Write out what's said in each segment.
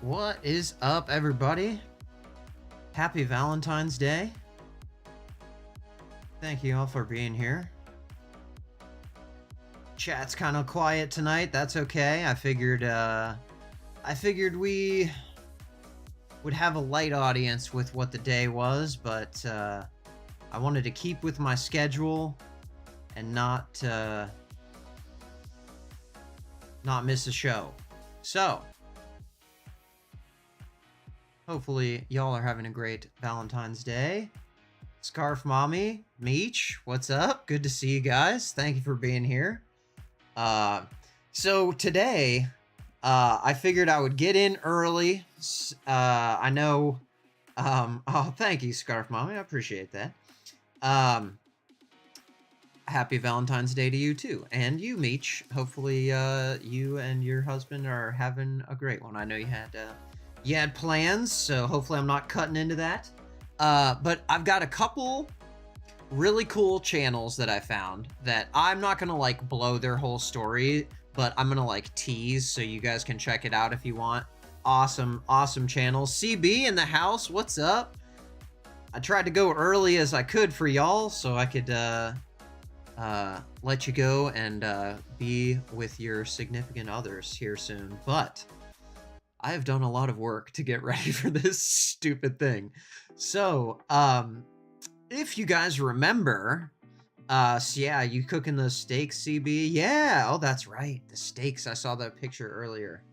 What is up, everybody? Happy Valentine's Day. Thank you all for being here. Chat's kind of quiet tonight. That's okay. I figured we would have a light audience with what the day was, but I wanted to keep with my schedule and not miss a show. So, hopefully y'all are having a great Valentine's Day. Scarf Mommy, Meech, what's up? Good to see you guys. Thank you for being here. So today, I figured I would get in early. I know, oh, thank you, Scarf Mommy. I appreciate that. Happy Valentine's Day to you too. And you, Meech. Hopefully, you and your husband are having a great one. I know you had plans, so hopefully I'm not cutting into that. But I've got a couple really cool channels that I found that I'm not gonna like blow their whole story, but I'm gonna like tease so you guys can check it out if you want. Awesome channels. CB in the house, what's up? I tried to go early as I could for y'all so I could let you go and be with your significant others here soon, but I have done a lot of work to get ready for this stupid thing. So, if you guys remember, so yeah, you cooking those steaks, CB? Yeah, oh, that's right, the steaks. I saw that picture earlier.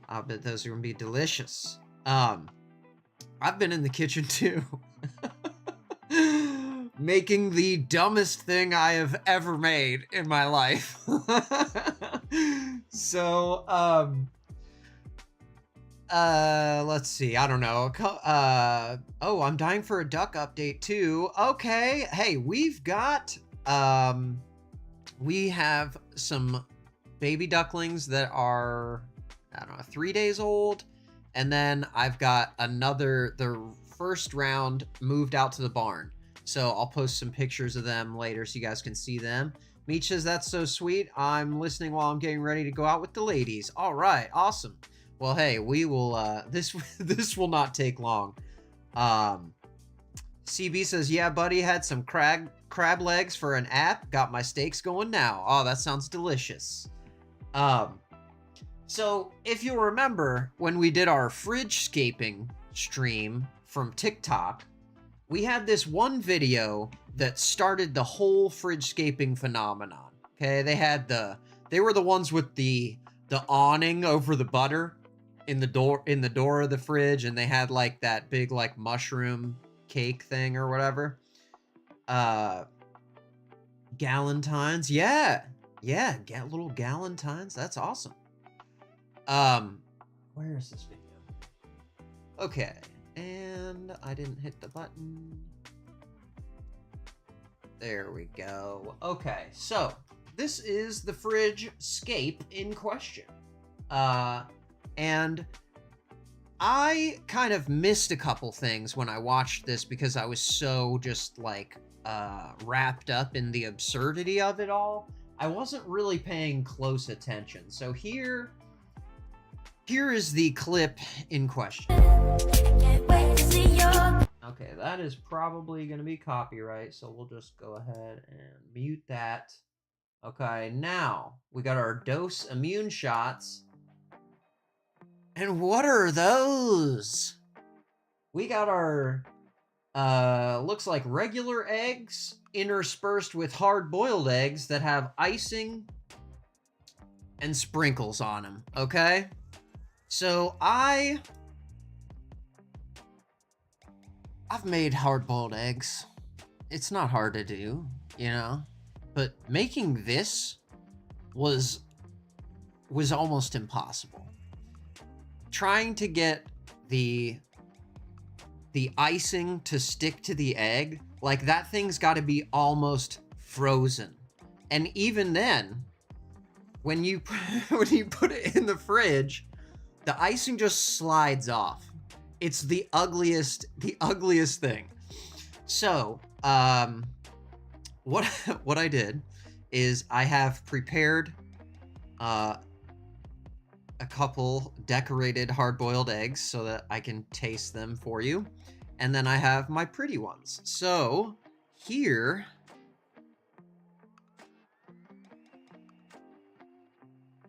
I bet those are gonna be delicious. I've been in the kitchen too. Making the dumbest thing I have ever made in my life. So, let's see. I don't know. Oh, I'm dying for a duck update too. Okay. Hey, we've got, we have some baby ducklings that are, I don't know, 3 days old. And then I've got the first round moved out to the barn. So I'll post some pictures of them later so you guys can see them. Meech says, that's so sweet. I'm listening while I'm getting ready to go out with the ladies. All right. Awesome. Well, hey, we will, this will not take long. CB says, yeah, buddy, had some crab legs for an app. Got my steaks going now. Oh, that sounds delicious. So if you remember when we did our Fridgescaping stream from TikTok, we had this one video that started the whole Fridgescaping phenomenon. Okay, they were the ones with the awning over the butter in the door of the fridge, and they had like that big like mushroom cake thing or whatever. Galentines, yeah, get little galentines. That's awesome. Where is this video? Okay, and I didn't hit the button. There we go. Okay, so this is the Fridgescape in question. And I kind of missed a couple things when I watched this because I was so just like wrapped up in the absurdity of it all. I wasn't really paying close attention. So here is the clip in question. Okay, that is probably going to be copyright, so we'll just go ahead and mute that. Okay, now we got our dose immune shots. And what are those? We got our, looks like regular eggs interspersed with hard-boiled eggs that have icing and sprinkles on them, okay? So I've made hard-boiled eggs. It's not hard to do, you know? But making this was almost impossible. Trying to get the icing to stick to the egg, like that thing's got to be almost frozen. And even then, when you put it in the fridge, the icing just slides off. It's the ugliest thing. So, what I did is I have prepared a couple decorated hard-boiled eggs so that I can taste them for you. And then I have my pretty ones. So here,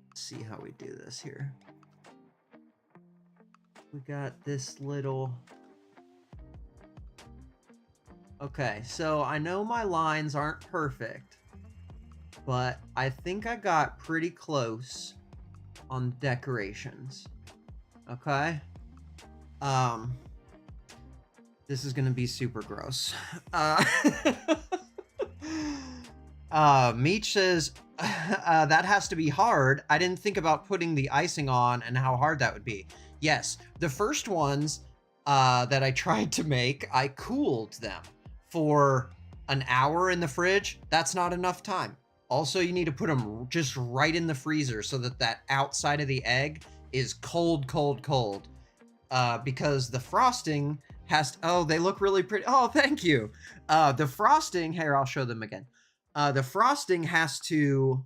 let's see how we do this here. We got this little... Okay, so I know my lines aren't perfect, but I think I got pretty close on decorations. Okay? This is gonna be super gross. Meech says, that has to be hard. I didn't think about putting the icing on and how hard that would be. Yes, the first ones that I tried to make, I cooled them for an hour in the fridge. That's not enough time. Also, you need to put them just right in the freezer so that that outside of the egg is cold, cold, cold. Because the frosting has to, oh, they look really pretty. Oh, thank you. The frosting, here, I'll show them again. The frosting has to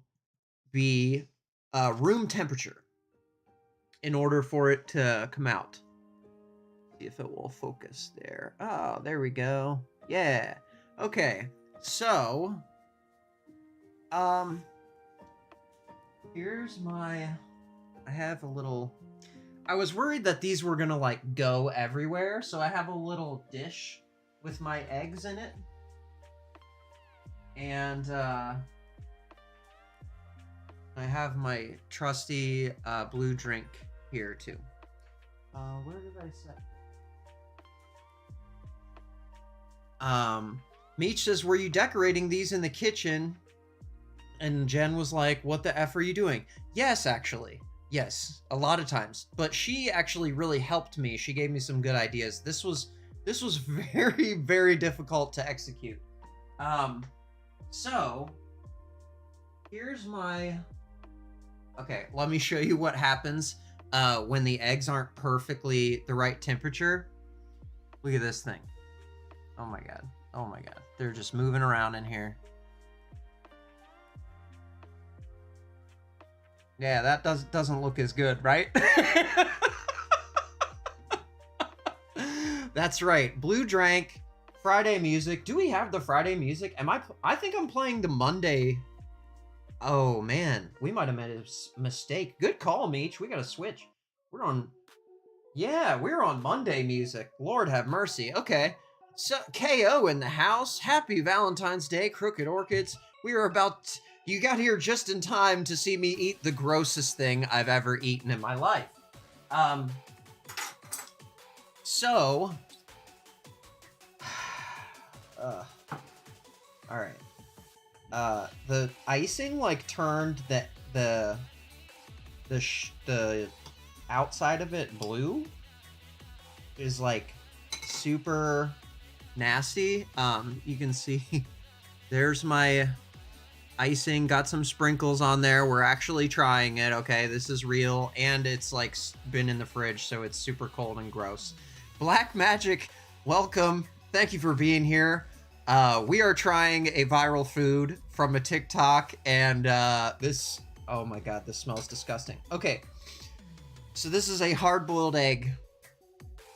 be room temperature in order for it to come out. See if it will focus there. Oh, there we go. Yeah. Okay. So, here's my, I have a little, I was worried that these were gonna like go everywhere, so I have a little dish with my eggs in it. And I have my trusty blue drink here too. Where did I set? Meech says, were you decorating these in the kitchen? And Jen was like, what the F are you doing? Yes, actually. Yes, a lot of times. But she actually really helped me. She gave me some good ideas. This was very, very difficult to execute. So here's my, okay, let me show you what happens when the eggs aren't perfectly the right temperature. Look at this thing. Oh my God. Oh my God. They're just moving around in here. Yeah, that doesn't look as good, right? That's right. Blue drank, Friday music. Do we have the Friday music? I think I'm playing the Monday. Oh man, we might have made a mistake. Good call, Meech. We gotta switch. We're on Monday music. Lord have mercy. Okay. So, KO in the house. Happy Valentine's Day, Crooked Orchids. We are about... You got here just in time to see me eat the grossest thing I've ever eaten in my life. So... Alright. The icing, like, turned the outside of it blue. Is, like, super... nasty. You can see there's my icing, got some sprinkles on there. We're actually trying it. Okay, this is real, and it's like been in the fridge, so it's super cold and gross. Black Magic, welcome. Thank you for being here. We are trying a viral food from a TikTok, and this, oh my God, this smells disgusting. Okay, so this is a hard-boiled egg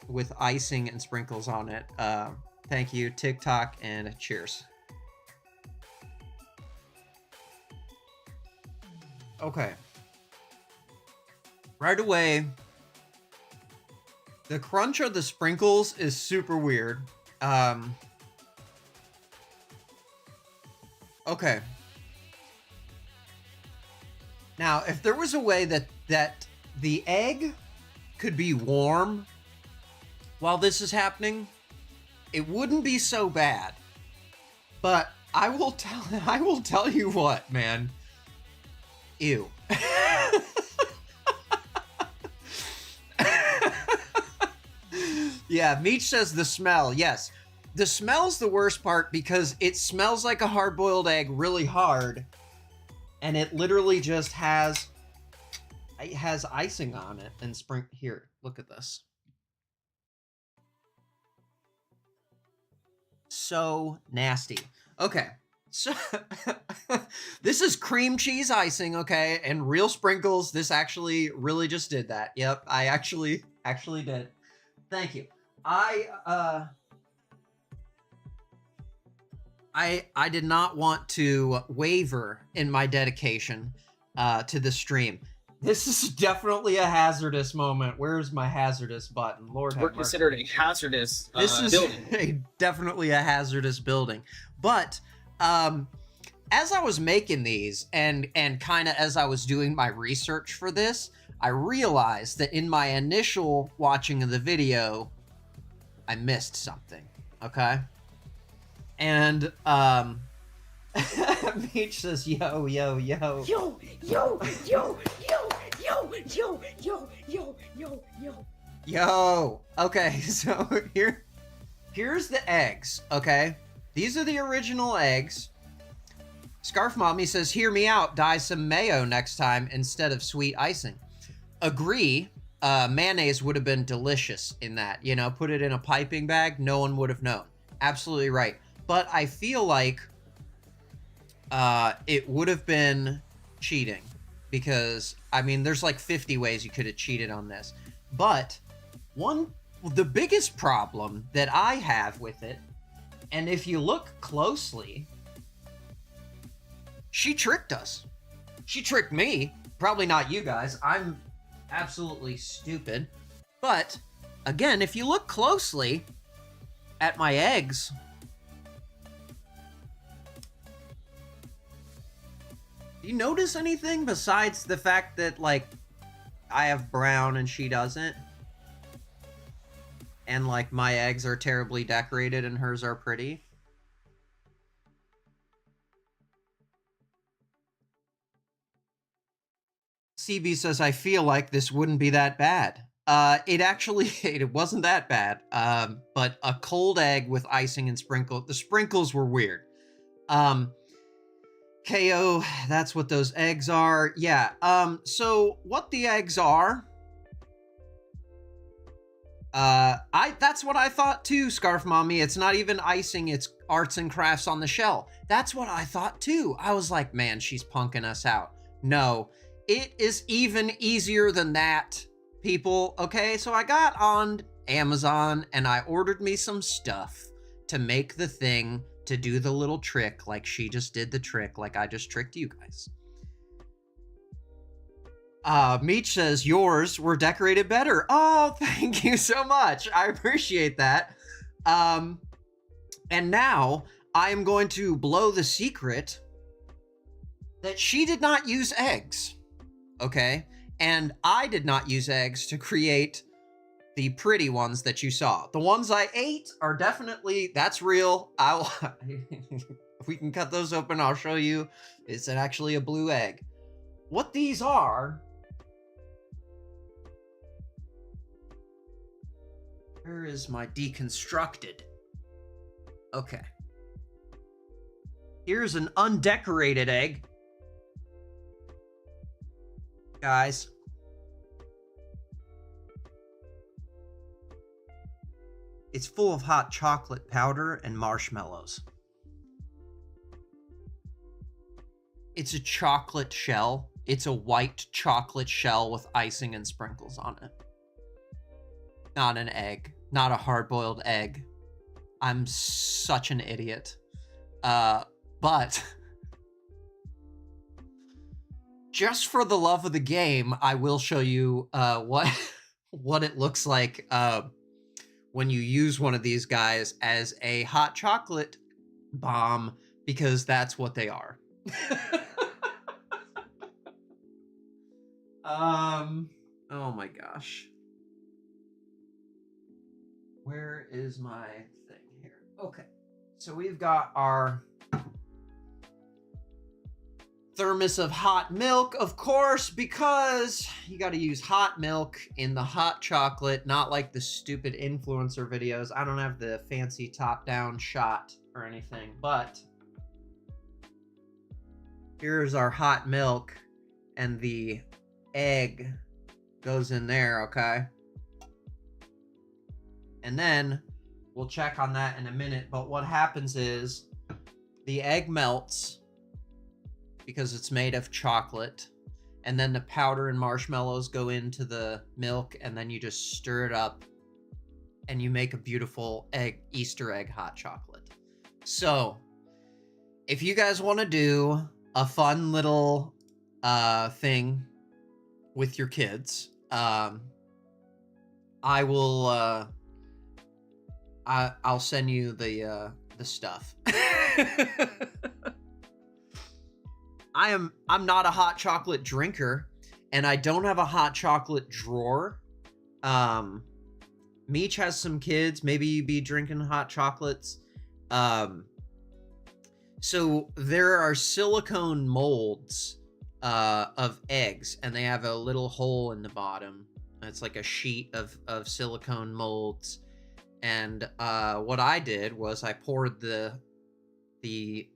with icing and sprinkles on it. Thank you, TikTok, and cheers. Okay. Right away, the crunch of the sprinkles is super weird. Okay. Now, if there was a way that the egg could be warm while this is happening, it wouldn't be so bad. But I will tell you what, man. Ew. Yeah, Meech says the smell. Yes. The smell's the worst part because it smells like a hard-boiled egg really hard. And it literally just has icing on it and here, look at this. So nasty. Okay, So this is cream cheese icing, okay, and real sprinkles. This actually really just did that. Yep, I actually did. Thank you. I did not want to waver in my dedication to the stream. This is definitely a hazardous moment. Where's my hazardous button? Lord have mercy. We're considered a hazardous This is building. definitely a hazardous building. But as I was making these and kind of as I was doing my research for this, I realized that in my initial watching of the video, I missed something, okay? And Meech says, yo, yo, yo. Yo, yo, yo, yo, yo, yo, yo, yo, yo, yo. Yo. Okay, so here's the eggs, okay? These are the original eggs. Scarf Mommy says, hear me out, dye some mayo next time instead of sweet icing. Agree, mayonnaise would have been delicious in that. You know, put it in a piping bag, no one would have known. Absolutely right. But I feel like it would have been cheating because, I mean, there's like 50 ways you could have cheated on this. But the biggest problem that I have with it, and if you look closely, she tricked us. She tricked me. Probably not you guys. I'm absolutely stupid. But, again, if you look closely at my eggs, do you notice anything besides the fact that, like, I have brown and she doesn't? And, like, my eggs are terribly decorated and hers are pretty? CB says, I feel like this wouldn't be that bad. It wasn't that bad. But a cold egg with icing and the sprinkles were weird. KO, that's what those eggs are. Yeah, so what the eggs are, that's what I thought too, Scarf Mommy. It's not even icing, it's arts and crafts on the shell. That's what I thought too. I was like, man, she's punking us out. No, it is even easier than that, people. Okay, so I got on Amazon and I ordered me some stuff to make the thing, to do the little trick like she just did the trick, like I just tricked you guys. Meech says, yours were decorated better. Oh, thank you so much. I appreciate that. And now I am going to blow the secret that she did not use eggs. Okay? And I did not use eggs to create the pretty ones that you saw. The ones I ate are definitely, that's real. If we can cut those open, I'll show you. It's actually a blue egg. What these are, where is my deconstructed? Okay. Here's an undecorated egg. Guys. It's full of hot chocolate powder and marshmallows. It's a chocolate shell. It's a white chocolate shell with icing and sprinkles on it. Not an egg. Not a hard-boiled egg. I'm such an idiot. But just for the love of the game, I will show you what it looks like when you use one of these guys as a hot chocolate bomb, because that's what they are. Oh my gosh. Where is my thing here? Okay. So we've got our thermos of hot milk, of course, because you got to use hot milk in the hot chocolate, not like the stupid influencer videos. I don't have the fancy top-down shot or anything, but here's our hot milk, and the egg goes in there, okay? And then we'll check on that in a minute, but what happens is the egg melts because it's made of chocolate, and then the powder and marshmallows go into the milk, and then you just stir it up, and you make a beautiful Easter egg hot chocolate. So, if you guys want to do a fun little thing with your kids, I will. I'll send you the stuff. I'm not a hot chocolate drinker, and I don't have a hot chocolate drawer. Meech has some kids. Maybe you'd be drinking hot chocolates. So there are silicone molds of eggs, and they have a little hole in the bottom. It's like a sheet of silicone molds. And what I did was I poured the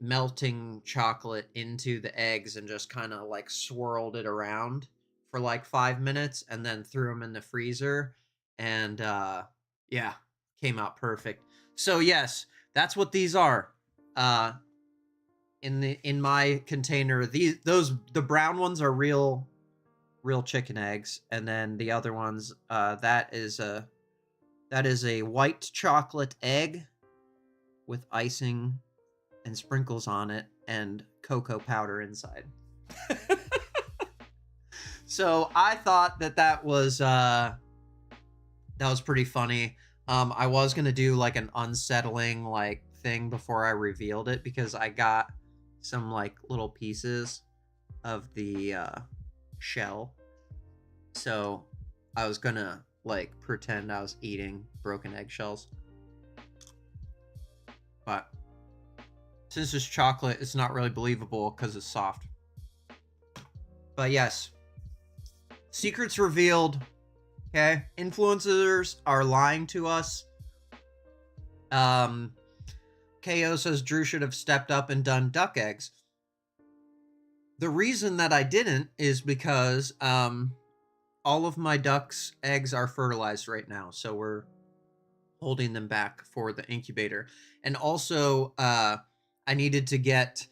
melting chocolate into the eggs and just kind of like swirled it around for like 5 minutes, and then threw them in the freezer. And yeah, came out perfect. So yes, that's what these are. In my container, the brown ones are real chicken eggs, and then the other ones, that is a white chocolate egg with icing and sprinkles on it and cocoa powder inside. So I thought that was pretty funny. I was gonna do like an unsettling like thing before I revealed it, because I got some like little pieces of the shell, so I was gonna like pretend I was eating broken eggshells, but since it's chocolate, it's not really believable because it's soft. But yes, secrets revealed. Okay, influencers are lying to us. KO says Drew should have stepped up and done duck eggs. The reason that I didn't is because all of my ducks' eggs are fertilized right now, so we're holding them back for the incubator. And also, I needed to get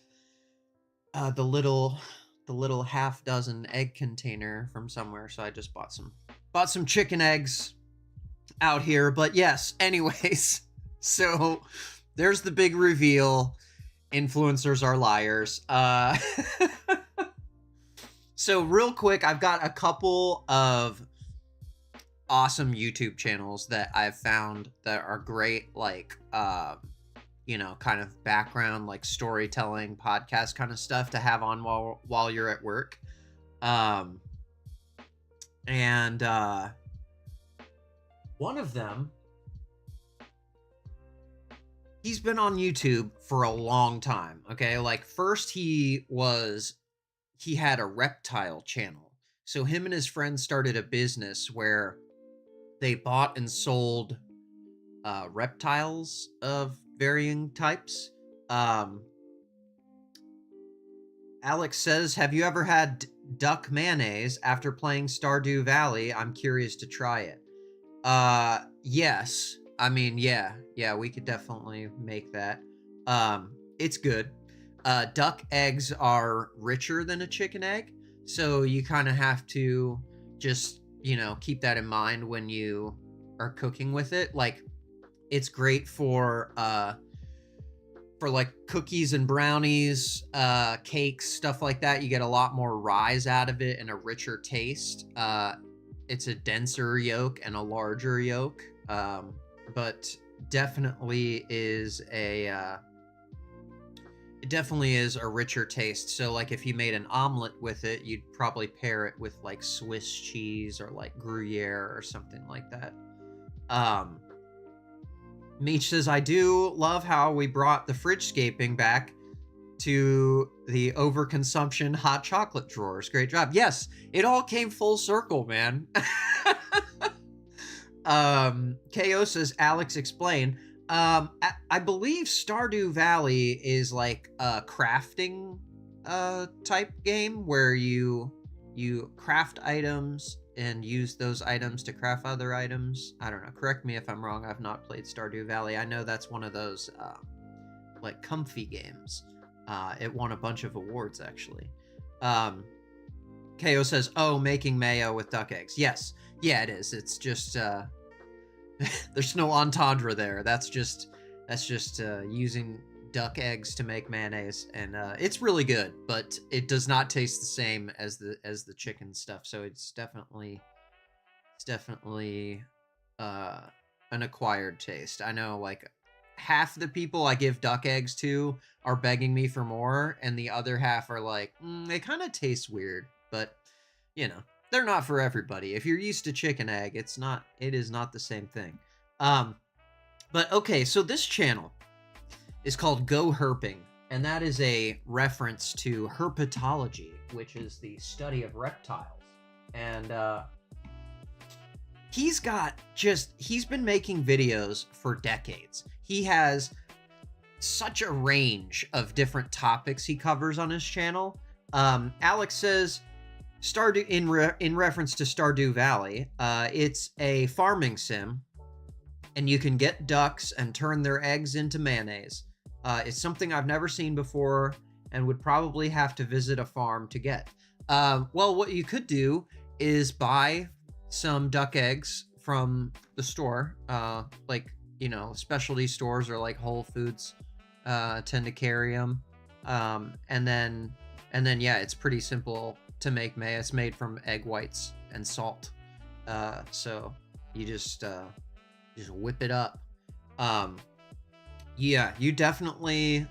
the little half dozen egg container from somewhere, so I just bought some chicken eggs out here. But yes, anyways, so there's the big reveal. Influencers are liars. So real quick, I've got a couple of awesome YouTube channels that I've found that are great, like, kind of background, like storytelling, podcast kind of stuff to have on while you're at work. And one of them, he's been on YouTube for a long time, okay? Like, first he had a reptile channel. So him and his friends started a business where they bought and sold reptiles of varying types. Alex says, have you ever had duck mayonnaise after playing Stardew Valley? I'm curious to try it. Yes. I mean, yeah, we could definitely make that. It's good. Duck eggs are richer than a chicken egg, so you kind of have to just, keep that in mind when you are cooking with it. Like, it's great for like cookies and brownies, cakes, stuff like that. You get a lot more rise out of it and a richer taste. It's a denser yolk and a larger yolk, but definitely is a richer taste. So like if you made an omelet with it, you'd probably pair it with like Swiss cheese or like Gruyere or something like that. Meech says, I do love how we brought the Fridgescaping back to the overconsumption hot chocolate drawers. Great job. Yes, it all came full circle, man. KO says, Alex, explain. I believe Stardew Valley is like a crafting type game where you craft items and use those items to craft other items. I don't know. Correct me if I'm wrong. I've not played Stardew Valley. I know that's one of those like comfy games. It won a bunch of awards, actually. KO says, oh, making mayo with duck eggs. Yes. Yeah, it is. It's just, there's no entendre there. That's just using duck eggs to make mayonnaise, and it's really good, but it does not taste the same as the chicken stuff. So it's definitely an acquired taste. I know, like, half the people I give duck eggs to are begging me for more, and the other half are like, they kind of taste weird, but you know, they're not for everybody. If you're used to chicken egg, it is not the same thing. But okay, so this channel is called GoHerping, and that is a reference to herpetology, which is the study of reptiles. And he's been making videos for decades. He has such a range of different topics he covers on his channel. Alex says, in reference to Stardew Valley, it's a farming sim, and you can get ducks and turn their eggs into mayonnaise. It's something I've never seen before and would probably have to visit a farm to get. Well, what you could do is buy some duck eggs from the store, like, you know, specialty stores or like Whole Foods tend to carry them. And then yeah, it's pretty simple to make mayo. It's made from egg whites and salt. So you just whip it up. Yeah, you definitely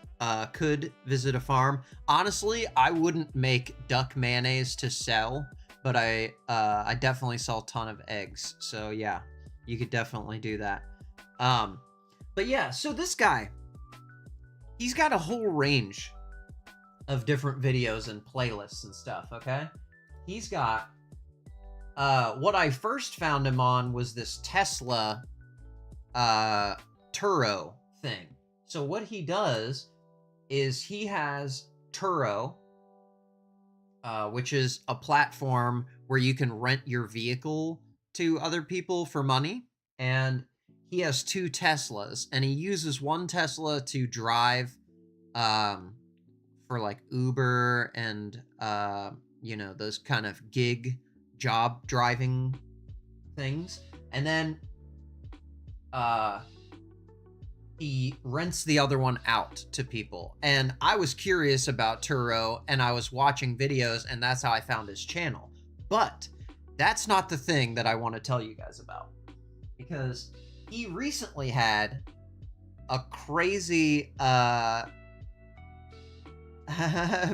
could visit a farm. Honestly, I wouldn't make duck mayonnaise to sell, but I definitely sell a ton of eggs. So yeah, you could definitely do that. But yeah, so this guy, he's got a whole range of different videos and playlists and stuff, okay? He's got, what I first found him on was this Tesla Turo thing. So what he does is he has Turo, which is a platform where you can rent your vehicle to other people for money. And he has 2 Teslas, and he uses one Tesla to drive for like Uber and you know, those kind of gig job driving things. And then he rents the other one out to people. And I was curious about Turo, and I was watching videos, and that's how I found his channel. But that's not the thing that I want to tell you guys about, because he recently had a crazy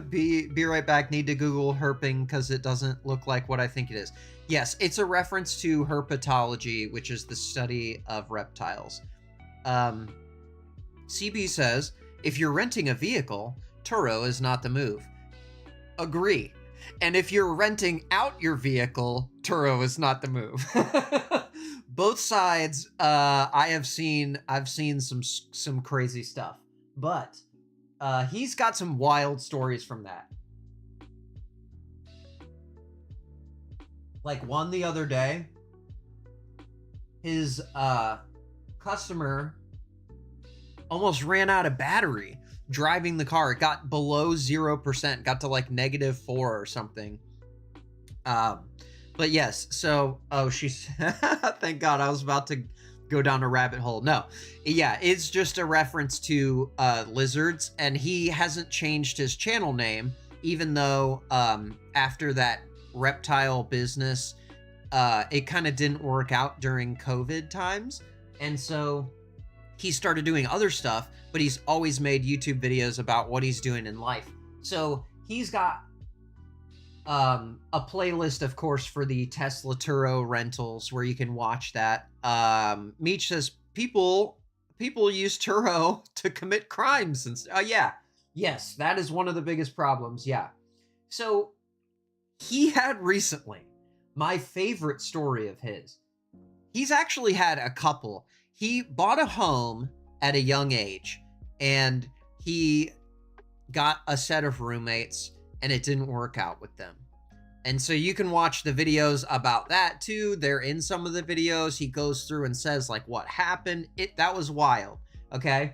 be right back, need to Google herping because it doesn't look like what I think it is. Yes, it's a reference to herpetology, which is the study of reptiles. CB says, if you're renting a vehicle, Turo is not the move. Agree. And if you're renting out your vehicle, Turo is not the move. Both sides, I've seen some crazy stuff, but he's got some wild stories from that. Like one the other day, his customer almost ran out of battery driving the car. It got below 0%, got to like -4 or something. But yes, so, oh, she's, thank God, I was about to go down a rabbit hole. No, yeah, it's just a reference to lizards, and he hasn't changed his channel name, even though after that reptile business, it kind of didn't work out during COVID times, and so he started doing other stuff, but he's always made YouTube videos about what he's doing in life. So he's got a playlist, of course, for the Tesla Turo rentals where you can watch that. Meech says people use Turo to commit crimes, and yeah, yes, that is one of the biggest problems. Yeah, so he had recently my favorite story of his. He's actually had a couple. He bought a home at a young age, and he got a set of roommates, and it didn't work out with them. And so you can watch the videos about that too. They're in some of the videos. He goes through and says like what happened. That was wild, okay?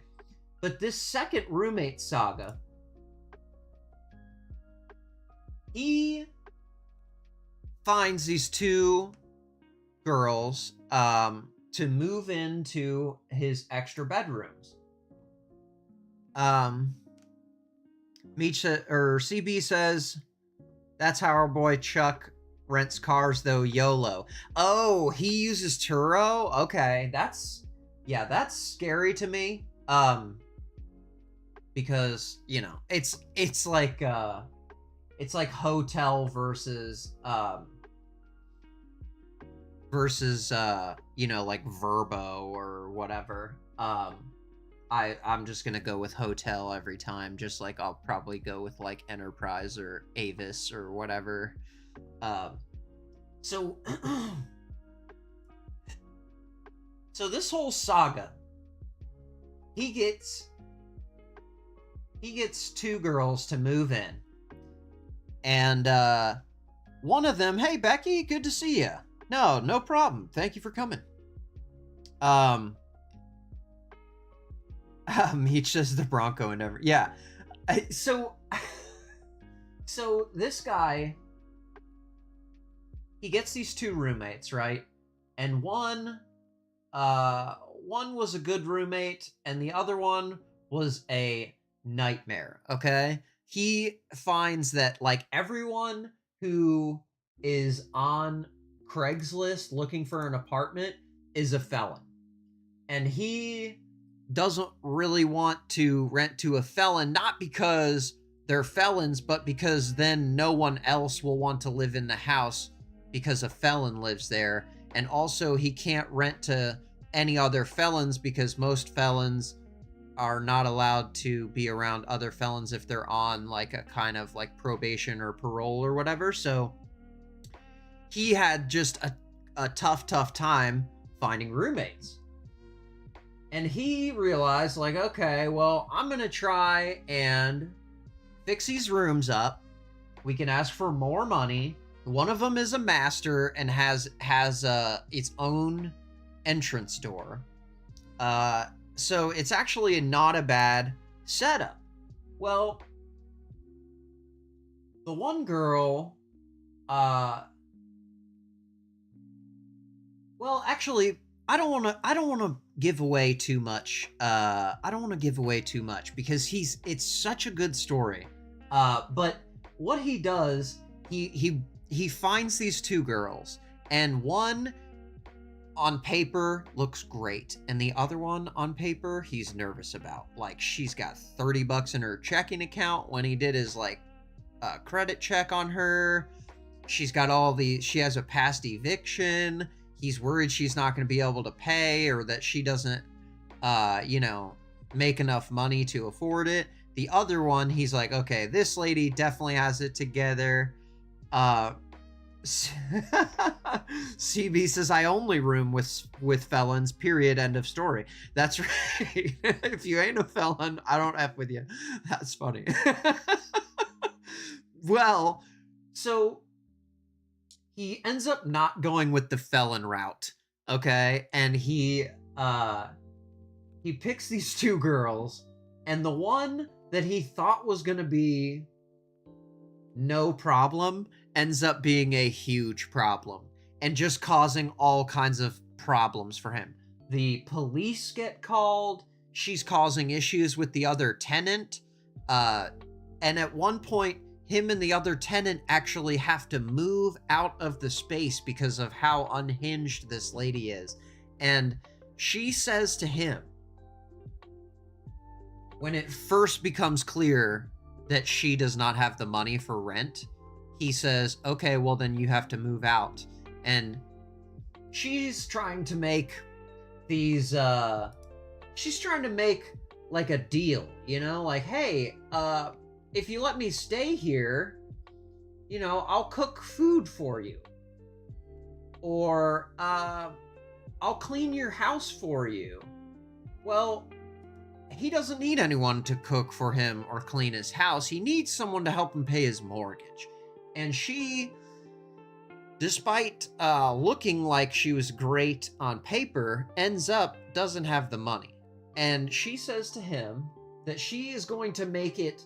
But this second roommate saga, he finds these two girls to move into his extra bedrooms. CB says, that's how our boy Chuck rents cars though, YOLO. Oh, he uses Turo? Okay, that's scary to me. Because, you know, it's like hotel versus you know, like Verbo or whatever. I'm just gonna go with hotel every time, just like I'll probably go with like Enterprise or Avis or whatever. So this whole saga, he gets two girls to move in, and one of them, hey Becky, good to see you. No problem. Thank you for coming. Meech says the Bronco and every, yeah. So this guy, he gets these two roommates, right? And one was a good roommate, and the other one was a nightmare. Okay, he finds that like everyone who is on Craigslist looking for an apartment is a felon, and he doesn't really want to rent to a felon, not because they're felons, but because then no one else will want to live in the house because a felon lives there. And also he can't rent to any other felons because most felons are not allowed to be around other felons if they're on like a kind of like probation or parole or whatever. So he had just a tough time finding roommates. And he realized, like, okay, well, I'm going to try and fix these rooms up. We can ask for more money. One of them is a master and has its own entrance door. So it's actually not a bad setup. Well, the one girl, well, actually, I don't want to give away too much. I don't want to give away too much because it's such a good story. But what he does, he finds these two girls, and one on paper looks great, and the other one on paper he's nervous about. Like, she's got $30 in her checking account when he did his like credit check on her. She's got she has a past eviction. He's worried she's not going to be able to pay, or that she doesn't, you know, make enough money to afford it. The other one, he's like, okay, this lady definitely has it together. CB says, I only room with felons, period, end of story. That's right. If you ain't a felon, I don't F with you. That's funny. Well, so he ends up not going with the felon route, okay? And he picks these two girls, and the one that he thought was gonna be no problem ends up being a huge problem and just causing all kinds of problems for him. The police get called. She's causing issues with the other tenant. And at one point, him and the other tenant actually have to move out of the space because of how unhinged this lady is. And she says to him, when it first becomes clear that she does not have the money for rent, he says, okay, well then you have to move out. And she's trying to make these, she's trying to make like a deal, you know, like, hey, if you let me stay here, you know, I'll cook food for you. Or, I'll clean your house for you. Well, he doesn't need anyone to cook for him or clean his house. He needs someone to help him pay his mortgage. And she, despite looking like she was great on paper, ends up doesn't have the money. And she says to him that she is going to make it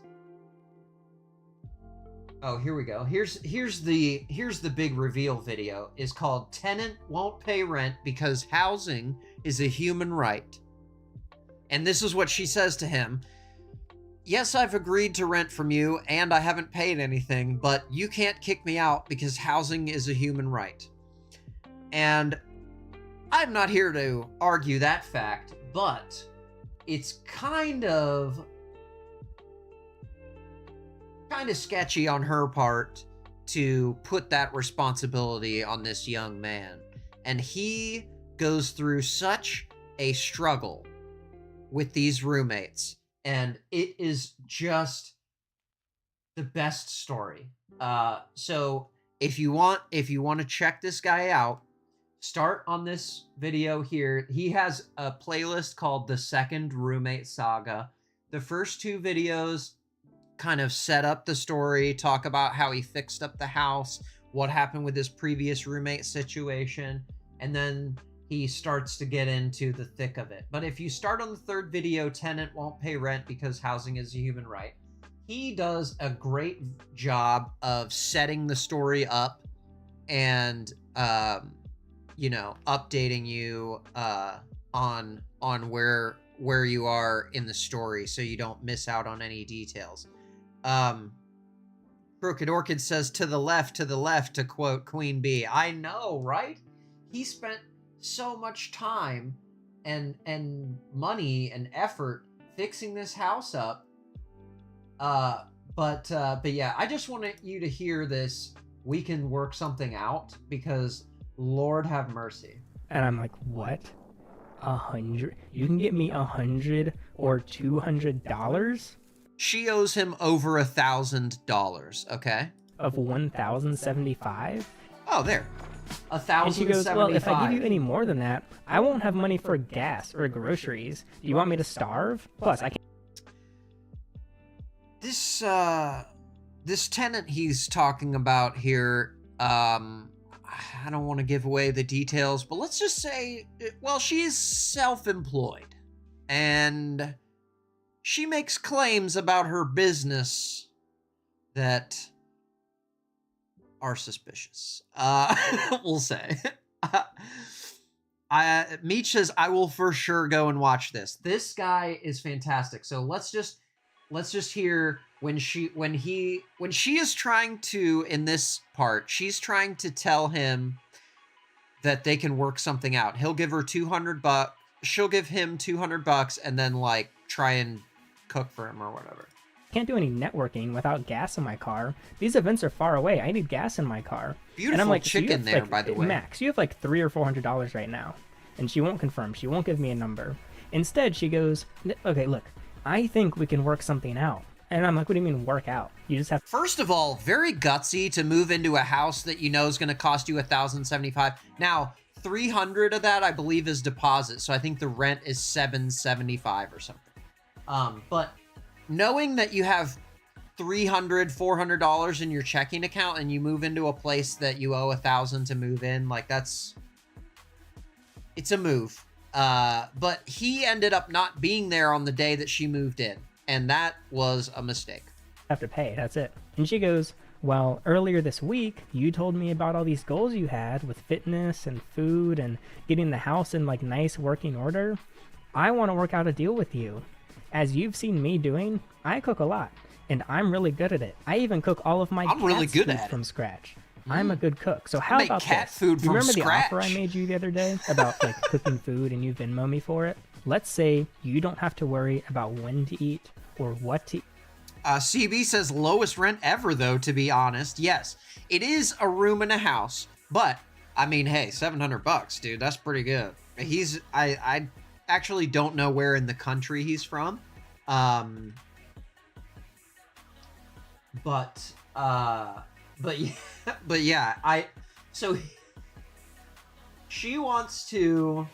Oh, here we go. Here's the big reveal video. Is called Tenant Won't Pay Rent Because Housing is a Human Right. And this is what she says to him. Yes, I've agreed to rent from you and I haven't paid anything, but you can't kick me out because housing is a human right. And I'm not here to argue that fact, but it's kind of sketchy on her part to put that responsibility on this young man. And he goes through such a struggle with these roommates, and it is just the best story. So if you want to check this guy out, start on this video here. He has a playlist called The Second Roommate Saga. The first two videos kind of set up the story, talk about how he fixed up the house, what happened with his previous roommate situation, and then he starts to get into the thick of it. But if you start on the third video, Tenant Won't Pay Rent Because Housing is a Human Right, he does a great job of setting the story up and, you know, updating you on where you are in the story so you don't miss out on any details. Crooked Orchid says, to the left, to quote Queen Bee. I know, right? He spent so much time and money and effort fixing this house up. But yeah, I just wanted you to hear this. We can work something out because Lord have mercy. And I'm like, what? 100? You can get me $100 or $200? She owes him over $1,000. Okay. Of 1,075? Oh, there. 1,075. And she goes, well, if I give you any more than that, I won't have money for gas or groceries. Do you want me to starve? Plus, I can't. This tenant he's talking about here, I don't want to give away the details, but let's just say, well, she's self-employed, and she makes claims about her business that are suspicious. We'll say. Meech says, I will for sure go and watch this. This guy is fantastic. So let's just hear when she is trying to, in this part, she's trying to tell him that they can work something out. He'll give her $200. She'll give him $200 and then like try and cook for him or whatever. Can't do any networking without gas in my car. These events are far away. I need gas in my car. Beautiful and I'm like, chicken so there, like, by the way. Max, you have like $300 or $400 right now. And she won't confirm. She won't give me a number. Instead, she goes, okay, look, I think we can work something out. And I'm like, what do you mean work out? You just have... First of all, very gutsy to move into a house that you know is going to cost you $1,075. Now, $300 of that, I believe, is deposit. So I think the rent is $775 or something. But knowing that you have $300, $400 in your checking account and you move into a place that you owe $1,000 to move in, like it's a move. But he ended up not being there on the day that she moved in. And that was a mistake. Have to pay, that's it. And she goes, well, earlier this week, you told me about all these goals you had with fitness and food and getting the house in like nice working order. I want to work out a deal with you. As you've seen me doing, I cook a lot, and I'm really good at it. I even cook all of my food from scratch. I'm a good cook. So how about cat this? food from you remember scratch. the offer I made you the other day about like cooking food and you Venmo me for it? Let's say you don't have to worry about when to eat or what to eat. CB says lowest rent ever, though, to be honest. Yes, it is a room in a house, but I mean, hey, $700, dude, that's pretty good. I actually don't know where in the country he's from. But yeah, so she wants to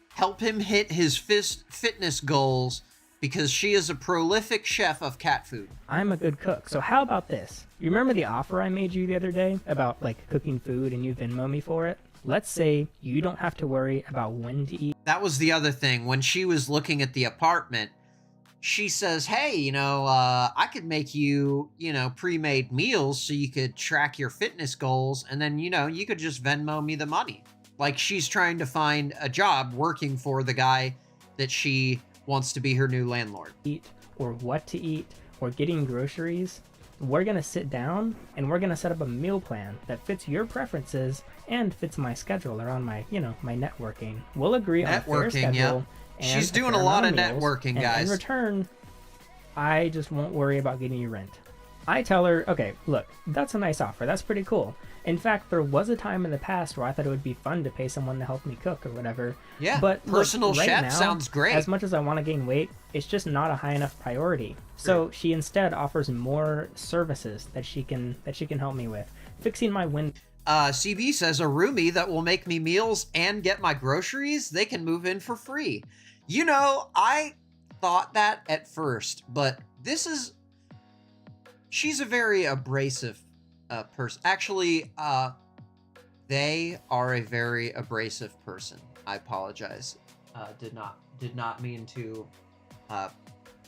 help him hit his fitness goals because she is a prolific chef of cat food. I'm a good cook. So how about this? You remember the offer I made you the other day about like cooking food and you Venmo me for it? Let's say you don't have to worry about when to eat. That was the other thing. When she was looking at the apartment, she says, hey, I could make you, pre-made meals so you could track your fitness goals, and then, you could just Venmo me the money. Like, she's trying to find a job working for the guy that she wants to be her new landlord. Eat, or what to eat, or getting groceries. We're gonna sit down and we're gonna set up a meal plan that fits your preferences and fits my schedule around my, my networking. We'll agree on a fair schedule. Yeah. And she's doing a lot of networking, and guys. in return, I just won't worry about getting you rent. I tell her, okay, look, that's a nice offer. That's pretty cool. In fact, there was a time in the past where I thought it would be fun to pay someone to help me cook or whatever. Yeah, but personal look, right chef now, sounds great. As much as I want to gain weight, it's just not a high enough priority. So she instead offers more services that she can help me with. Fixing my window. CB says, a roomie that will make me meals and get my groceries, they can move in for free. I thought that at first, but she's a very abrasive person. Actually, they are a very abrasive person. I apologize. Did not mean to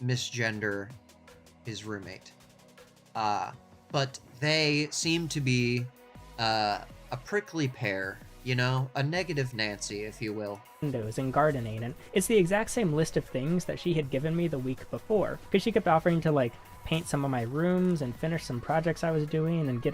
misgender his roommate. But they seem to be a prickly pear, a negative Nancy, if you will. Windows and gardening, and it's the exact same list of things that she had given me the week before, because she kept offering to paint some of my rooms and finish some projects I was doing and get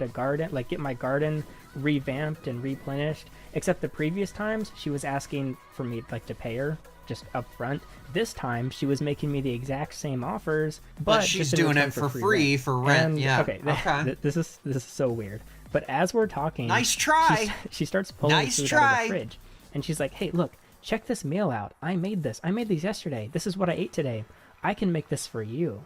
my garden revamped and replenished. Except the previous times she was asking for me to pay her just up front. This time she was making me the exact same offers, but she's doing it for free for rent. And, yeah. Okay. This is so weird. But as we're talking, nice try. She starts pulling food out of the fridge, and she's like, "Hey, look, check this meal out. I made this. I made these yesterday. This is what I ate today. I can make this for you."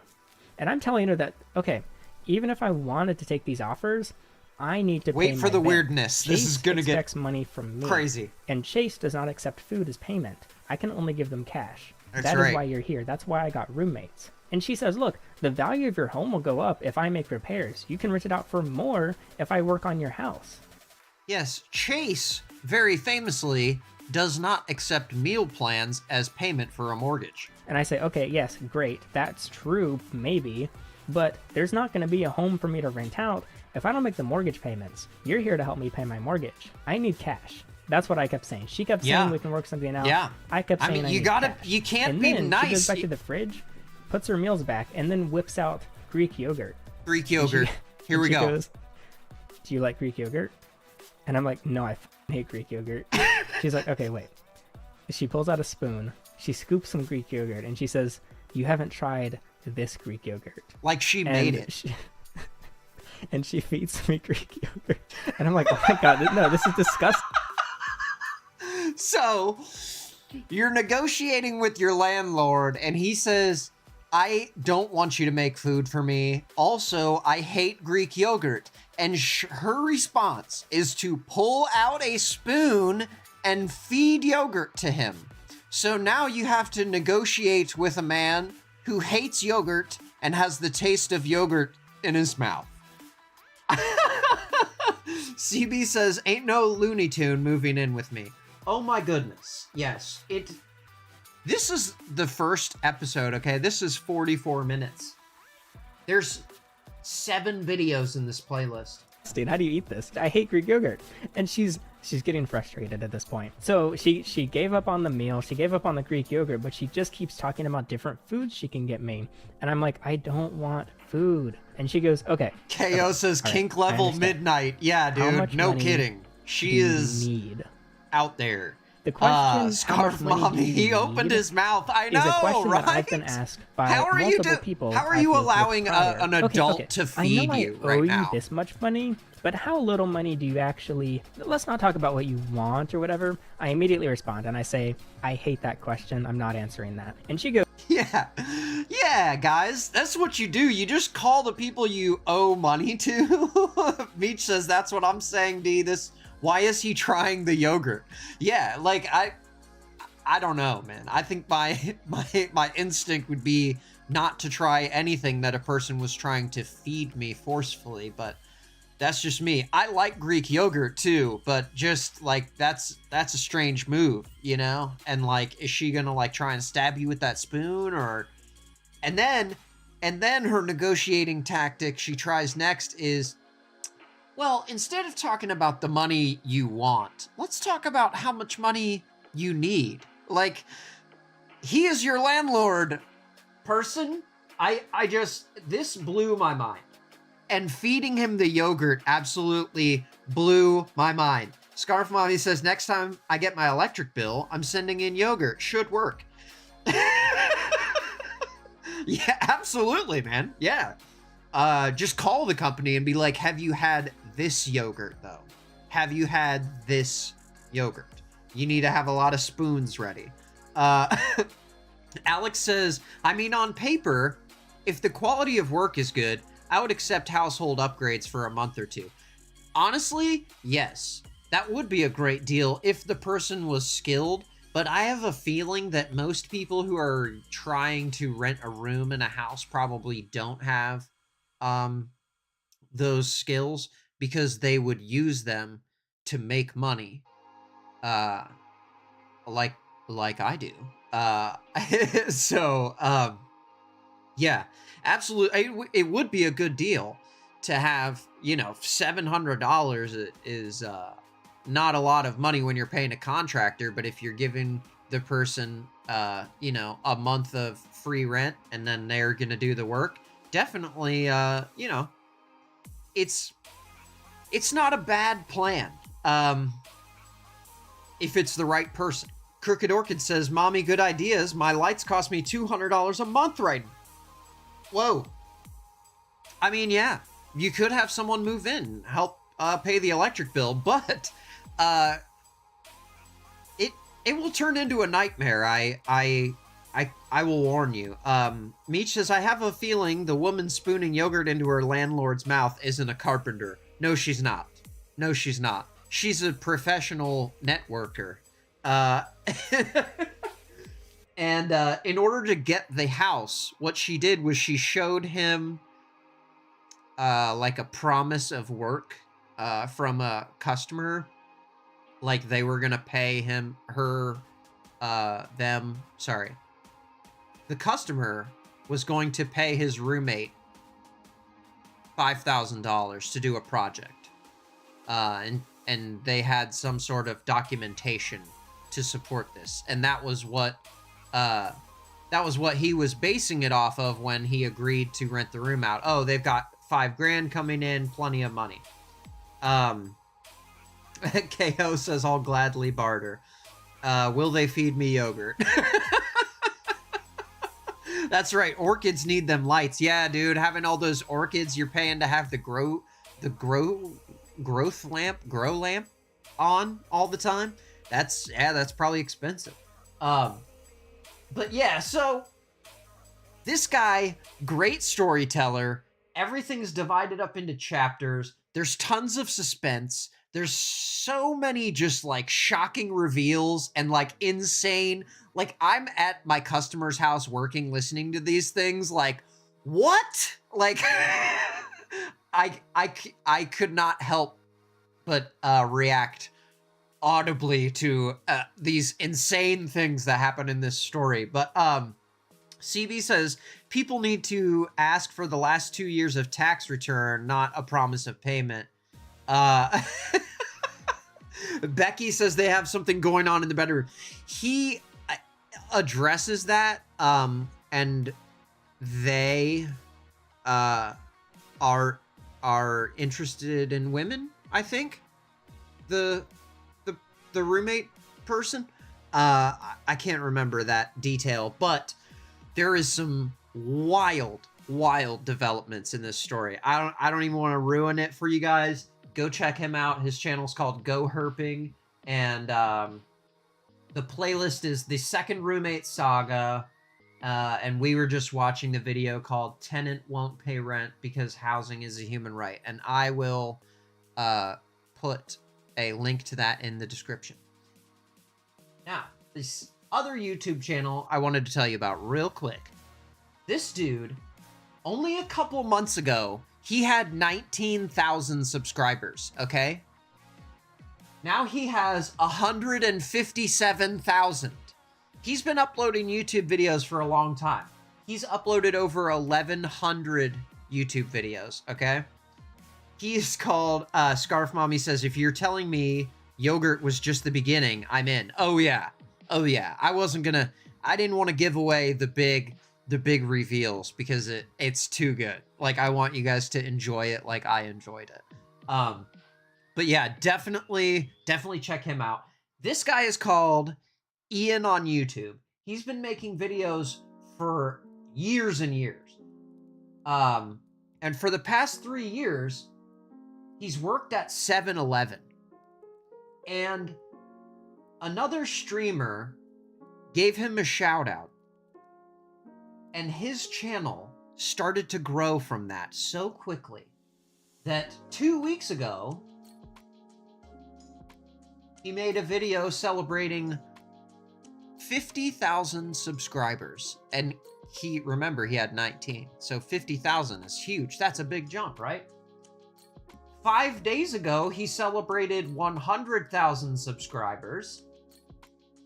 And I'm telling her that, okay, even if I wanted to take these offers, I need to wait pay for the rent. weirdness. Chase This is gonna get money from me. crazy. And Chase does not accept food as payment. I can only give them cash. That's That right. is why you're here. That's why I got roommates. And she says, look, the value of your home will go up if I make repairs. You can rent it out for more if I work on your house. Yes, Chase, very famously, does not accept meal plans as payment for a mortgage. And I say, okay, yes, great. That's true, maybe. But there's not going to be a home for me to rent out if I don't make the mortgage payments. You're here to help me pay my mortgage. I need cash. That's what I kept saying. She kept saying we can work something out. Yeah. I kept saying you can't and be then nice. She goes back to the fridge, puts her meals back, and then whips out Greek yogurt. Greek yogurt. Here we go. Goes, do you like Greek yogurt? And I'm like, no, I hate Greek yogurt. She's like, okay, wait. She pulls out a spoon. She scoops some Greek yogurt, and she says, you haven't tried this Greek yogurt. Like she made it. And she feeds me Greek yogurt. And I'm like, oh my God, no, this is disgusting. So, you're negotiating with your landlord, and he says, I don't want you to make food for me. Also, I hate Greek yogurt. And her response is to pull out a spoon and feed yogurt to him. So now you have to negotiate with a man who hates yogurt and has the taste of yogurt in his mouth. CB says, ain't no Looney Tune moving in with me. Oh my goodness. Yes. This is the first episode, okay? This is 44 minutes. There's 7 videos in this playlist. Dude, how do you eat this? I hate Greek yogurt. And she's getting frustrated at this point. So she gave up on the meal. She gave up on the Greek yogurt, but she just keeps talking about different foods she can get me. And I'm like, I don't want food. And she goes, okay. KO says kink level midnight. Yeah, dude. No kidding. She is out there. The question, Scarf Mommy, he opened his mouth. I know, is a question right? that I've been asked by multiple people. How are you allowing an adult to feed you right now? I know I owe you this much money, but how little money do you actually... Let's not talk about what you want or whatever. I immediately respond and I say, I hate that question. I'm not answering that. And she goes... Yeah, guys, that's what you do. You just call the people you owe money to. Meech says, that's what I'm saying, D. Why is he trying the yogurt? Yeah, like, I don't know, man. I think my instinct would be not to try anything that a person was trying to feed me forcefully, but that's just me. I like Greek yogurt too, but just like that's a strange move, you know? And like, is she gonna like try and stab you with that spoon, or And then her negotiating tactic she tries next is, well, instead of talking about the money you want, let's talk about how much money you need. Like, he is your landlord, person. This blew my mind. And feeding him the yogurt absolutely blew my mind. Scarf Mommy says, next time I get my electric bill, I'm sending in yogurt. Should work. Yeah, absolutely, man. Yeah. Just call the company and be like, have you had this yogurt, though? Have you had this yogurt? You need to have a lot of spoons ready. Alex says, I mean, on paper, if the quality of work is good, I would accept household upgrades for a month or two. Honestly, yes. That would be a great deal if the person was skilled, but I have a feeling that most people who are trying to rent a room in a house probably don't have those skills because they would use them to make money, like I do. Yeah, absolutely. It would be a good deal to have, you know, $700 is not a lot of money when you're paying a contractor, but if you're giving the person, you know, a month of free rent and then they're going to do the work, definitely, you know, it's not a bad plan. If it's the right person. Crooked Orchid says, Mommy, good ideas. My lights cost me $200 a month right now. Whoa. I mean, yeah, you could have someone move in, help pay the electric bill, but it will turn into a nightmare. I will warn you. Meech says, I have a feeling the woman spooning yogurt into her landlord's mouth isn't a carpenter. No, she's not. No, she's not. She's a professional networker. And in order to get the house, what she did was she showed him like a promise of work from a customer. Like they were gonna pay the customer was going to pay his roommate $5,000 to do a project. And they had some sort of documentation to support this. And that was what he was basing it off of when he agreed to rent the room out. Oh, they've got $5,000 coming in, plenty of money. KO says, I'll gladly barter. Will they feed me yogurt? That's right. Orchids need them lights. Yeah, dude, having all those orchids you're paying to have the grow lamp on all the time. That's probably expensive. But yeah, so this guy, great storyteller. Everything's divided up into chapters. There's tons of suspense. There's so many just like shocking reveals and like insane. Like I'm at my customer's house working, listening to these things. Like, what? Like, I could not help but react audibly to these insane things that happen in this story. But CB says people need to ask for the last 2 years of tax return, not a promise of payment. Becky says they have something going on in the bedroom. He addresses that, and they are interested in women, I think. The roommate person. I can't remember that detail, but there is some wild developments in this story. I don't even want to ruin it for you guys. Go check him out. His channel's called GoHerping, and the playlist is the second roommate saga. And we were just watching the video called Tenant Won't Pay Rent Because Housing is a Human Right. And I will put a link to that in the description. Now, this other YouTube channel I wanted to tell you about real quick. This dude, only a couple months ago, he had 19,000 subscribers, okay? Now he has 157,000. He's been uploading YouTube videos for a long time. He's uploaded over 1,100 YouTube videos, okay? He is called, Scarf Mommy says, if you're telling me yogurt was just the beginning, I'm in. Oh yeah. Oh yeah. I didn't want to give away the big reveals because it's too good. Like, I want you guys to enjoy it like I enjoyed it. But yeah, definitely check him out. This guy is called Ian on YouTube. He's been making videos for years and years. And for the past 3 years, he's worked at 7-Eleven. And another streamer gave him a shout out. And his channel started to grow from that so quickly that 2 weeks ago, he made a video celebrating 50,000 subscribers. And remember, he had 19. So 50,000 is huge. That's a big jump, right? 5 days ago, he celebrated 100,000 subscribers.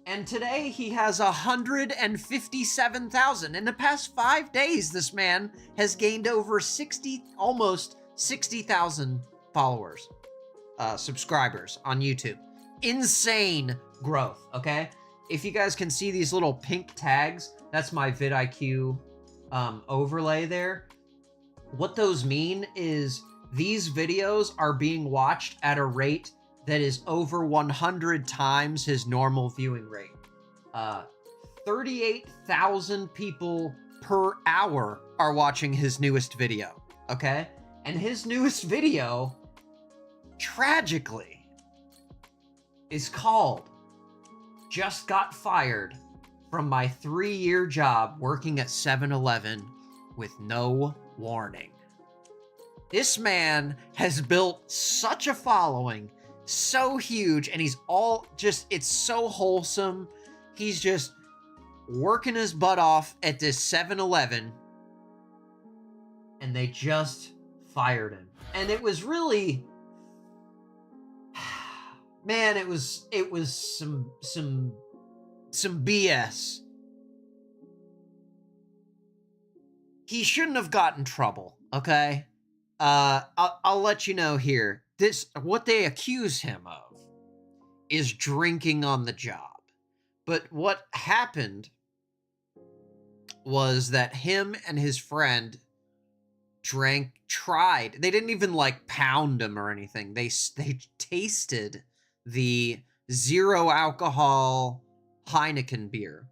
And today he has 157,000. In the past 5 days, this man has gained over almost 60,000 followers, subscribers on YouTube. Insane growth, okay? If you guys can see these little pink tags, that's my vidIQ overlay there. What those mean is these videos are being watched at a rate that is over 100 times his normal viewing rate. 38,000 people per hour are watching his newest video, okay? And his newest video, tragically, is called Just Got Fired from My 3-Year Job Working at 7-Eleven with No Warning. This man has built such a following, so huge, and he's it's so wholesome. He's just working his butt off at this 7-Eleven, and they just fired him. And it was really, man, it was some BS. He shouldn't have gotten in trouble, okay? I'll let you know here. What they accuse him of is drinking on the job. But what happened was that him and his friend tried. They didn't even like pound him or anything. They tasted the 0 alcohol Heineken beer.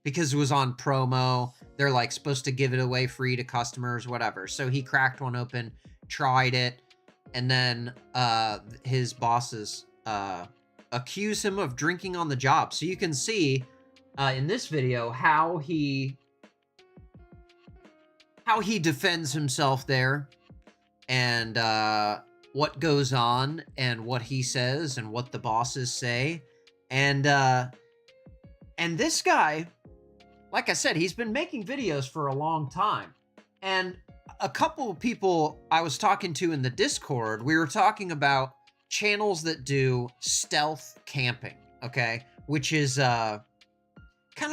Because it was on promo. They're like supposed to give it away free to customers, whatever. So he cracked one open, tried it, and then his bosses accuse him of drinking on the job. So you can see in this video how he defends himself there, and what goes on, and what he says, and what the bosses say, and this guy, like I said, he's been making videos for a long time. And a couple of people I was talking to in the Discord, we were talking about channels that do stealth camping, okay? Which is kind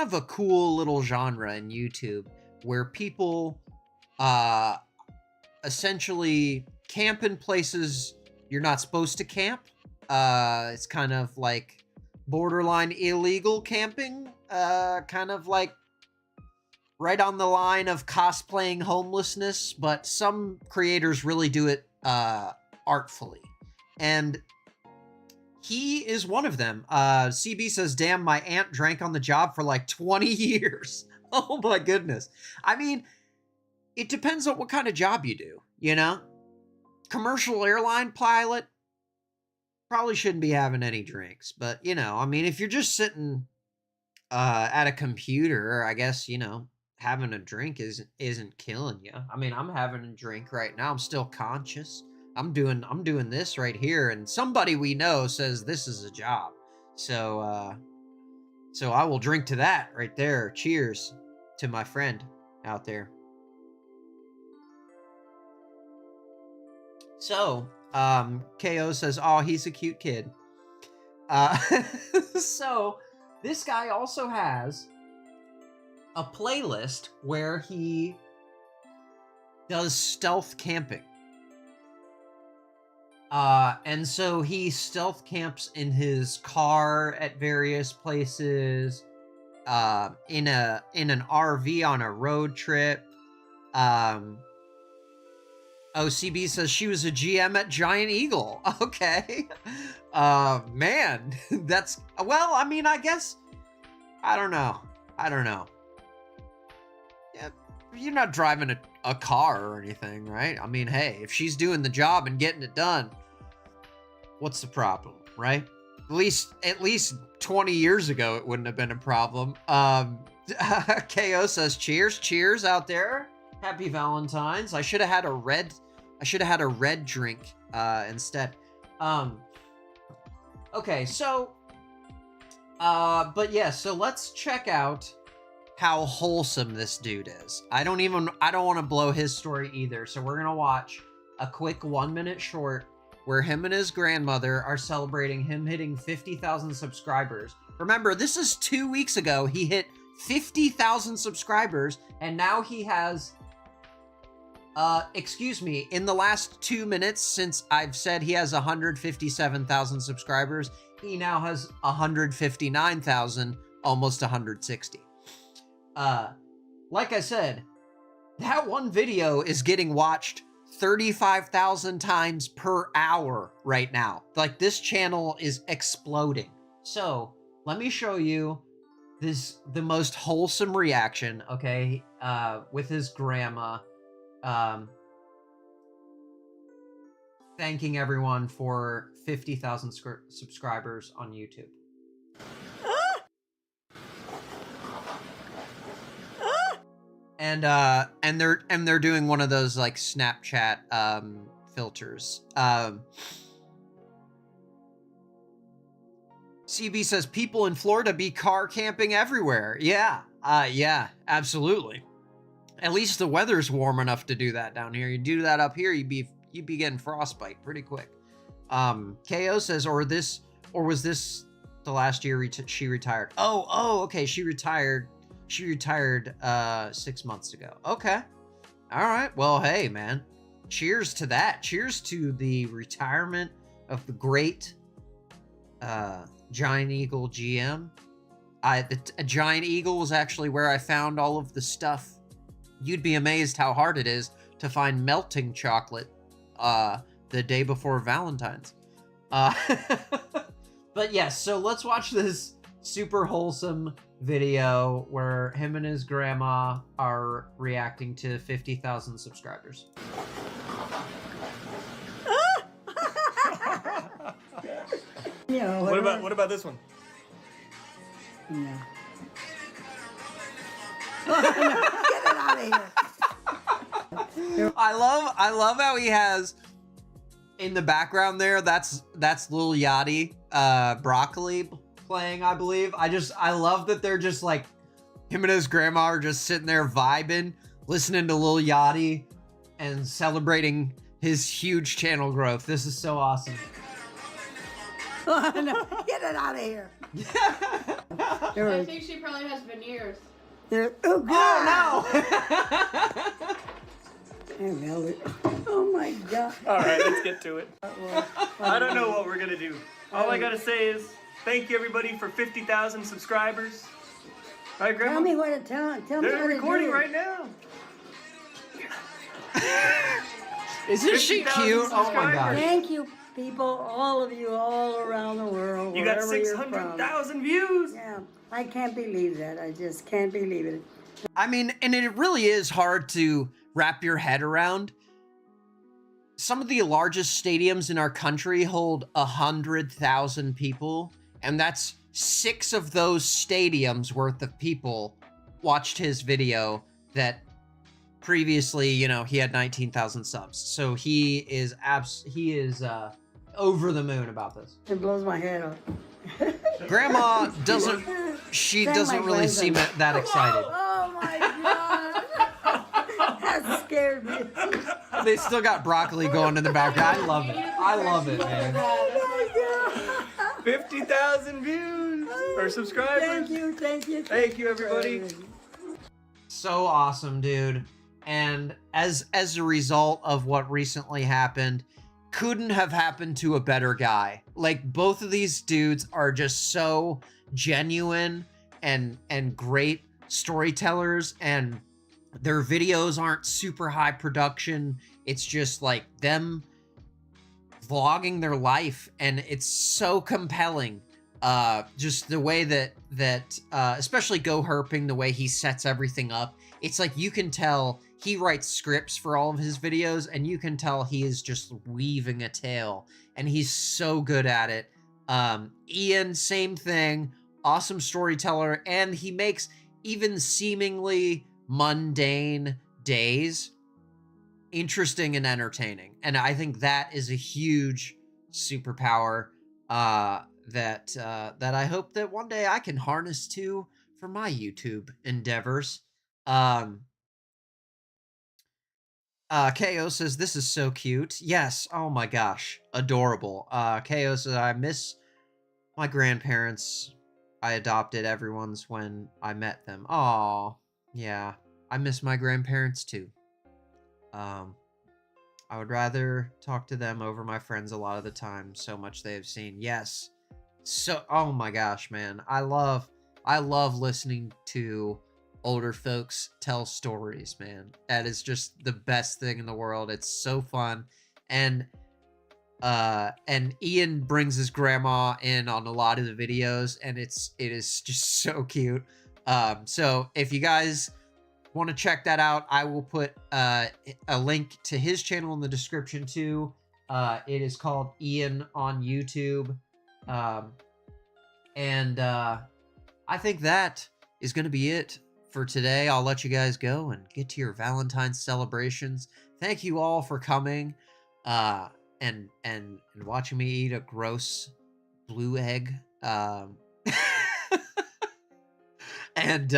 of a cool little genre in YouTube where people essentially camp in places you're not supposed to camp. It's kind of like borderline illegal camping, kind of like right on the line of cosplaying homelessness, but some creators really do it artfully. And he is one of them. CB says, damn, my aunt drank on the job for like 20 years. Oh my goodness. I mean, it depends on what kind of job you do, you know? Commercial airline pilot, probably shouldn't be having any drinks. But, you know, I mean, if you're just sitting at a computer, I guess, you know, having a drink isn't killing you. I mean, I'm having a drink right now. I'm still conscious. I'm doing this right here, and somebody we know says this is a job. So I will drink to that right there. Cheers to my friend out there. So, KO says, oh, he's a cute kid. So, this guy also has a playlist where he does stealth camping. And so he stealth camps in his car at various places, in an RV on a road trip. OCB says she was a GM at Giant Eagle. Okay. Man, that's, well, I mean, I guess, I don't know. Yeah, you're not driving a car or anything, right? I mean, hey, if she's doing the job and getting it done, what's the problem, right? At least 20 years ago, it wouldn't have been a problem. KO says, cheers out there. Happy Valentine's. I should have had a red drink instead. Okay, so but yeah, so let's check out how wholesome this dude is. I don't want to blow his story either. So we're going to watch a quick 1-minute short where him and his grandmother are celebrating him hitting 50,000 subscribers. Remember, this is 2 weeks ago. He hit 50,000 subscribers, and now he has, in the last 2 minutes since I've said he has 157,000 subscribers, he now has 159,000, almost 160. Like I said, that one video is getting watched 35,000 times per hour right now. Like, this channel is exploding. So let me show you the most wholesome reaction, okay, with his grandma, thanking everyone for 50,000 subscribers on YouTube. And they're doing one of those like Snapchat filters. CB says people in Florida be car camping everywhere. Yeah, absolutely. At least the weather's warm enough to do that down here. You do that up here, you'd be getting frostbite pretty quick. KO says, or was this the last year she retired? Oh, okay, she retired 6 months ago. Okay. All right. Well, hey, man. Cheers to that. Cheers to the retirement of the great Giant Eagle GM. A Giant Eagle was actually where I found all of the stuff. You'd be amazed how hard it is to find melting chocolate the day before Valentine's. But yes, so let's watch this super wholesome video where him and his grandma are reacting to 50,000 subscribers. Yeah, What about this one? Yeah. Get it out of here. I love how he has in the background there. That's Lil Yachty, Broccoli playing, I believe. I love that they're just like, him and his grandma are just sitting there vibing, listening to Lil Yachty and celebrating his huge channel growth. This is so awesome. Oh, no. Get it out of here. I think she probably has veneers. Oh, God. Oh, no. Oh, my God. All right, let's get to it. I don't know what we're going to do. All I got to say is thank you, everybody, for 50,000 subscribers. All right, Grandma? Tell me what to tell me They're what to recording do. right now. Isn't she 50,000 cute? Oh, my subscribers. God. Thank you, people, all of you, all around the world. You got wherever you're from. 600,000 views. Yeah, I can't believe that. I just can't believe it. I mean, and it really is hard to wrap your head around. Some of the largest stadiums in our country hold 100,000 people, and that's 6 of those stadiums worth of people watched his video that previously, you know, he had 19,000 subs. So he is over the moon about this. It blows my head off. Grandma doesn't really seem that excited. Oh my God. That scared me. They still got broccoli going in the background. I love it, man. Oh my God. 50,000 views or subscribers. Thank you. Thank you, everybody. so awesome, dude. And as a result of what recently happened, couldn't have happened to a better guy. Like, both of these dudes are just so genuine and great storytellers, and their videos aren't super high production. It's just like them vlogging their life, and it's so compelling. Just the way that especially GoHerping, the way he sets everything up, it's like you can tell he writes scripts for all of his videos, and you can tell he is just weaving a tale, and he's so good at it. Ian, same thing, awesome storyteller, and he makes even seemingly mundane days interesting and entertaining. And I think that is a huge superpower that I hope that one day I can harness too for my YouTube endeavors. KO says, this is so cute. Yes, oh my gosh, adorable. KO says, I miss my grandparents. I adopted everyone's when I met them. Aw, yeah, I miss my grandparents too. I would rather talk to them over my friends a lot of the time. So much they have seen. Yes. So, oh my gosh, man. I love listening to older folks tell stories, man. That is just the best thing in the world. It's so fun. And Ian brings his grandma in on a lot of the videos, and it is just so cute. So if you guys want to check that out, I will put a link to his channel in the description too. It is called Ian on YouTube. And I think that is going to be it for today. I'll let you guys go and get to your Valentine's celebrations. Thank you all for coming and watching me eat a gross blue egg. And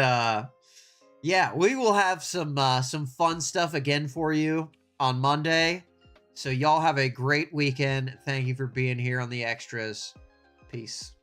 yeah, we will have some fun stuff again for you on Monday. So y'all have a great weekend. Thank you for being here on the extras. Peace.